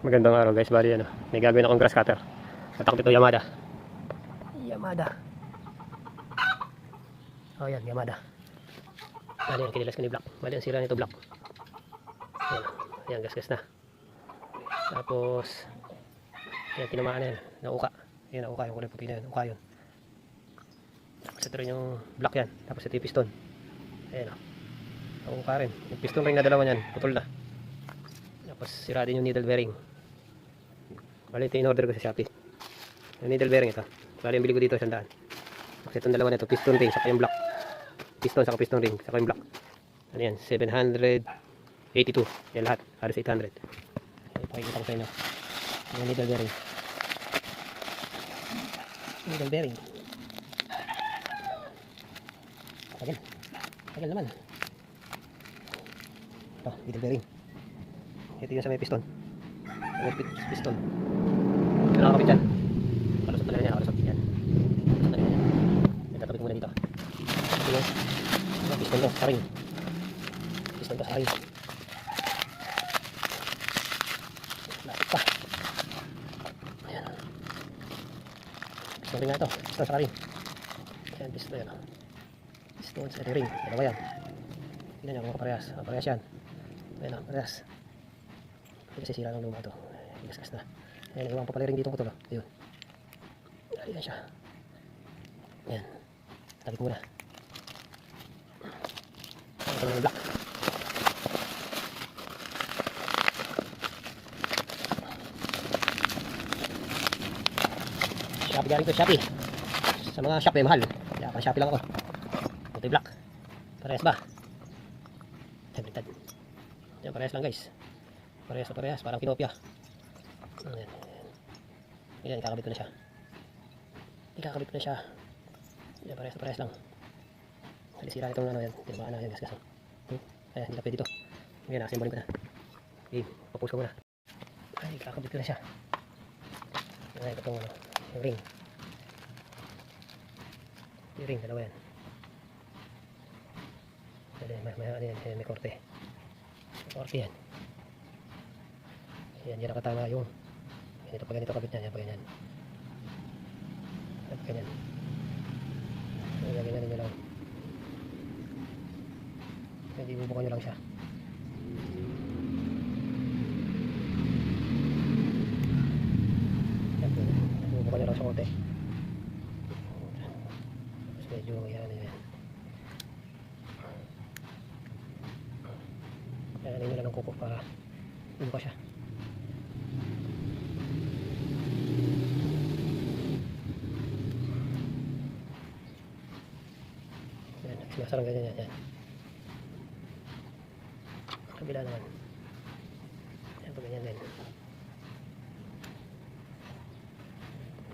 Magandang araw guys, bali ano, may gagawin akong grass cutter. Tatakot ito Yamada. Yamada. Oh yan, Yamada. Bali yan, kinilas ko ni block. Bali ang sira nito block. Ayan, ayan gas na. Tapos, ayan, tinamaan na yan, nauka. Ayan, nauka yung kulay puti na yan, nauka yun. Tapos ito rin yung block yan, tapos ito yung piston. Ayan o, nauka rin. Yung piston ring na dalawa yan, putol na. Tapos sira din yung needle bearing. Bali ito in order ko sa Shopee. Yung needle bearing ito. Bali yung bili ko dito 100. Kasi itong dalawa na ito, piston ring saka yung block. Piston saka piston ring saka yung block. Ano yan? 782. Yan lahat. Halos 800. Pakikita ko sa inyo. Yung needle bearing. Needle bearing. Tagal. Tagal naman. Ito, needle bearing. Ito yung sa may piston. May piston. Kailangan kapit yan. Kalusot talaga yan. Kalusot yan. Kalusot talaga yan. Itatapit muna dito. Ito yung piston to. Saring. Piston to saring. Lapit pa. Ayan. Piston ring nga ito. Piston sa ring. Ayan, piston yan. Piston sa ring. Dalawa yan. Tignan nyo kung kaparehas. Kaparehas yan. Ayan o, parehas. Kasi sira ng luma ito. Gas na. Ayan, iwan pa pala rin dito ko ito. Ayun. Ayan siya. Ayan. Tapit muna. Ito na yung block. Shopee galing ko, Shopee. Sa mga shop eh, mahal. Kaya pang Shopee lang ako. Ito yung block. Parehas ba? Tabligtad. Ayan, parehas lang guys. Parehas na parehas. Parang kinopya. Ayan. Ayan, ikakabit ko na siya. Ikakabit ko na siya. Ayan, parehas na parehas lang. Sira itong ano yan. Diba na yan, gas. Ayan, hindi na pwede ito. Ayan, nakasimbolin ko na. Okay, papus ko muna. Ay, ikakabit ko na siya. Ayan, itong ano, yung ring. Yung ring, dalawa yan. Ayan, may korte. May korte yan. Ayan, yan nakatama yung ganito pa ganito kabit niya. Yan pa ganyan. Yan pa ganyan. Ayan, ganyan nyo lang. Hindi bubukan nyo lang siya. Yan, bubukan nyo lang sa konti. Tapos medyo yan. Ayan, nyo lang ng kuko para bubuka siya. Sinasarang ganyan yan. Kabila naman. Yan pa ganyan din.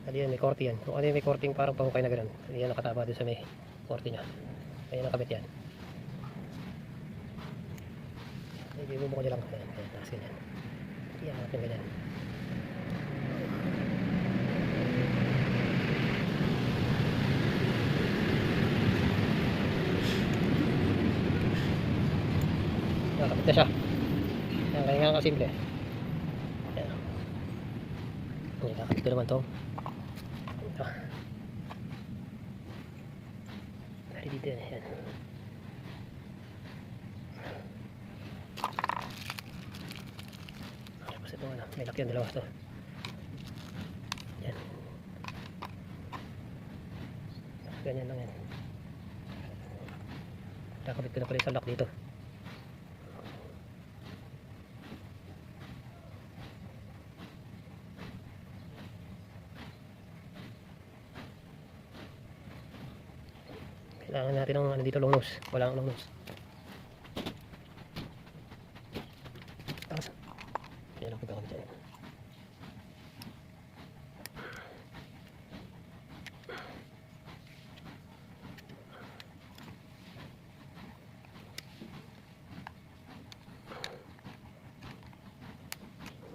Kali yan may korte yan. Kung ano yung may korte yung parang pahukay na gano'n. Kali yan nakataba doon sa may korte nya. Kaya nakabit yan. Hindi bubukod nyo lang. Ayan, taas ganyan. Iyan natin ganyan. Nakakabit na siya. Ayan, kaya nga kasimple. Ayan. Ayan, kakabit ko naman ito. Ito. Dari dito yan. Ayan. Tapos ito ano, may lakyan dalawa ito. Ayan. Ganyan lang yan. Kakabit ko na pala isang lock dito. Kailangan natin ng ano dito, long nose. Wala akong long nose. Tapos, yan ang pagkakamit dyan.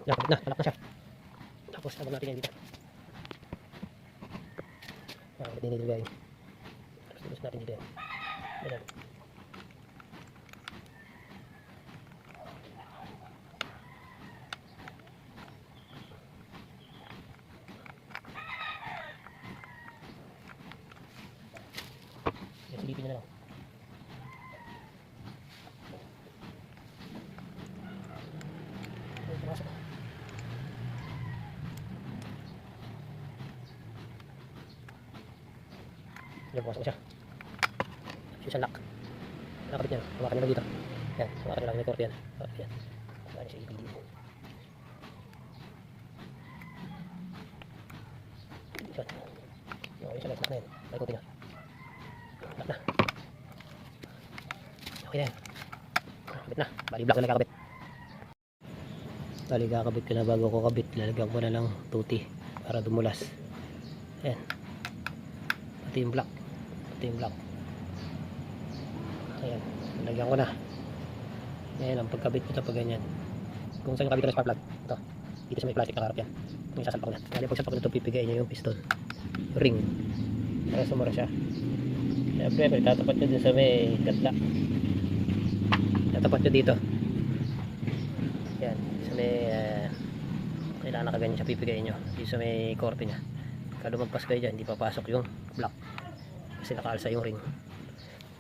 Nakapit na, malak na siya. Tapos, abang natin yan dito. Nakapit din dito guys. Tapos natin dito yan. Ayan. Hindi na lang. Ay, pumasok. Yan, pumasok na siya. Siya lock. Nakakabit niya. Hawakan niya lang dito. Yan, hawakan niya lang yung korte yan. Hawakan yan. Hawakan niya siya ipili. Yan. Okay siya, lock na yan. Paikutin niya. Lock na. Okay na yan. Kabit na. Bali block na nagkakabit. Bali kakabit ko na bago ko kabit. Lalagyan ko na lang tuti para dumulas. Ayan. Pati yung block. Pati yung block. Ayan. Lalagyan ko na. Ayan ang pagkabit ko pag ganyan. Kung saan yung kabit ko na spark plug. Ito. Dito sa may plastic nakaharap yan. Kung yung sasalpak na. Kaya pag sasalpak na ito pipigayin nyo yung piston. Ring. Para sumura siya. Siyempre, tatapat nyo din sa may gatla. Tatapat nyo dito. Yan. Sa may kailangan nakaganyan siya pipigayin nyo. Dito sa may korte nya. Kada lumagpas kayo dyan, hindi papasok yung block. Kasi nakaalsa yung ring.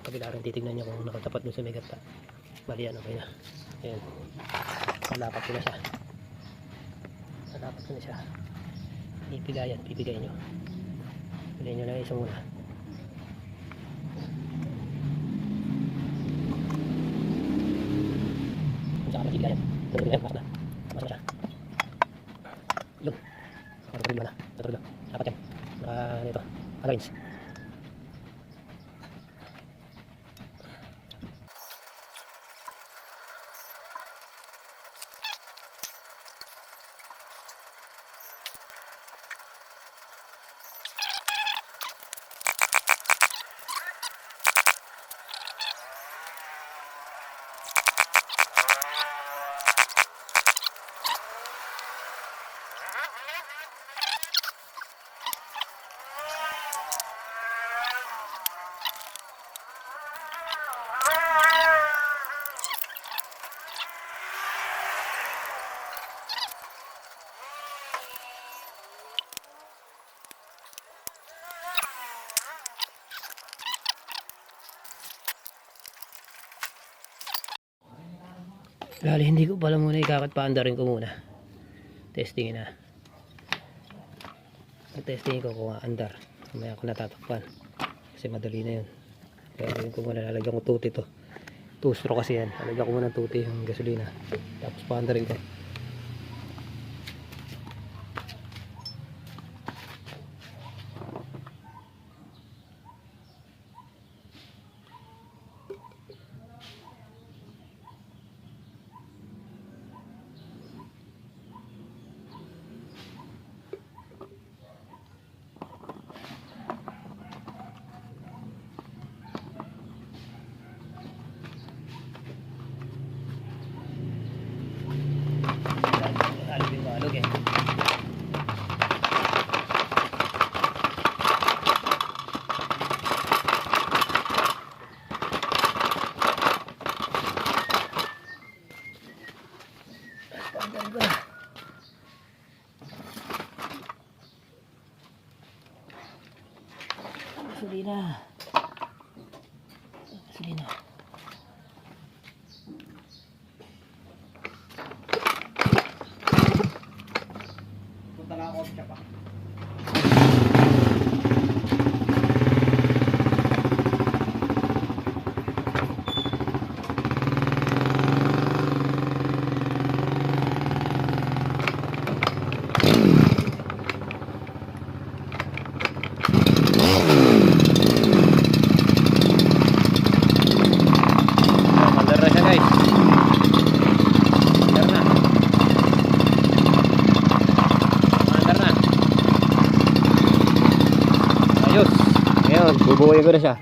Kabila rin titignan nyo kung nakatapat dun sa may gatla. Bali yan, okay na. Ayan. Kalapat ko na siya. Kalapat ko na siya. Pipigayan, pipigayin nyo. Pipigayin nyo lang isa muna. Saka pipigayan. Tutuloy na, masok na. Masok na siya. Yun. Tutuloy na. Tutuloy na. Dapat yan. Ito. Alawins. Lali, hindi ko pala muna ikakat paandarin ko muna. Testingin na. Testingin ko kung andar. Mamaya ako natatakpan. Kasi madali na yun. Kaya ko muna lalagyan ko tuti to. 2-stroke kasi yan. Lalagyan ko muna tuti yung gasolina. Tapos paandarin ko. Alog eh. Gasolina. Gasolina. Punta na ako siya pa. Ayos. Ngayon, bubuhay ko na siya.